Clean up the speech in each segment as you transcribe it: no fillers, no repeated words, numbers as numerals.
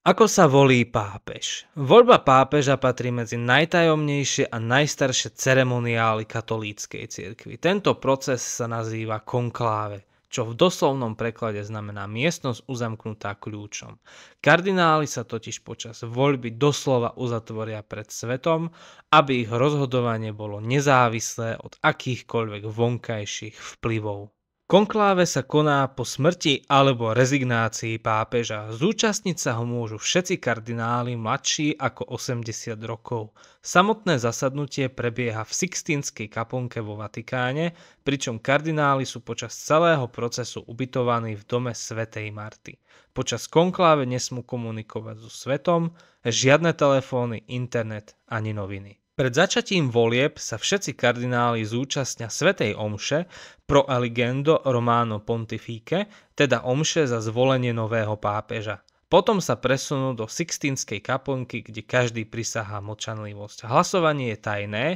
Ako sa volí pápež? Voľba pápeža patrí medzi najtajomnejšie a najstaršie ceremoniály katolíckej cirkvi. Tento proces sa nazýva konkláve, čo v doslovnom preklade znamená miestnosť uzamknutá kľúčom. Kardináli sa totiž počas voľby doslova uzatvoria pred svetom, aby ich rozhodovanie bolo nezávislé od akýchkoľvek vonkajších vplyvov. Konkláve sa koná po smrti alebo rezignácii pápeža. Zúčastniť sa ho môžu všetci kardináli mladší ako 80 rokov. Samotné zasadnutie prebieha v Sixtínskej kaplnke vo Vatikáne, pričom kardináli sú počas celého procesu ubytovaní v dome svätej Marty. Počas konkláve nesmú komunikovať so svetom, žiadne telefóny, internet ani noviny. Pred začatím volieb sa všetci kardináli zúčastnia svätej omše pro eligendo Romano Pontifice, teda omše za zvolenie nového pápeža. Potom sa presunú do Sixtínskej kaplnky, kde každý prisahá mlčanlivosť. Hlasovanie je tajné,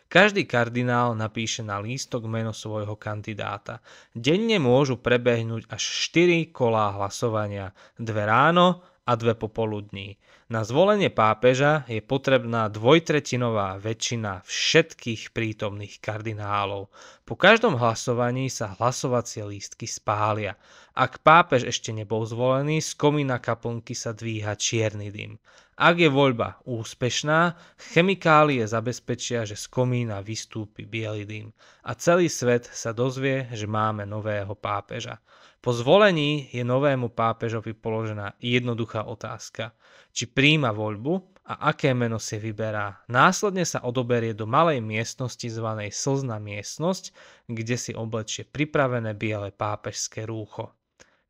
každý kardinál napíše na lístok meno svojho kandidáta. Denne môžu prebehnúť až 4 kolá hlasovania, 2 ráno a 2 popoludní. Na zvolenie pápeža je potrebná dvojtretinová väčšina všetkých prítomných kardinálov. Po každom hlasovaní sa hlasovacie lístky spália. Ak pápež ešte nebol zvolený, z komína kaplnky sa dvíha čierny dym. Ak je voľba úspešná, chemikálie zabezpečia, že z komína vystúpi biely dym a celý svet sa dozvie, že máme nového pápeža. Po zvolení je novému pápežovi položená jednoduchá otázka, či prijíma voľbu a aké meno si vyberá. Následne sa odoberie do malej miestnosti zvanej slzná miestnosť, kde si oblečie pripravené biele pápežské rúcho.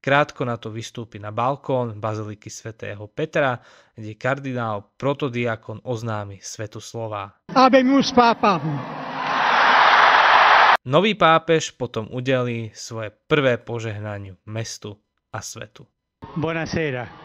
Krátko na to vystúpi na balkón baziliky svätého Petra, kde kardinál protodiakon oznámi svätoslová. Habemus Papam. Nový pápež potom udelí svoje prvé požehnanie mestu a svetu. Buonasera.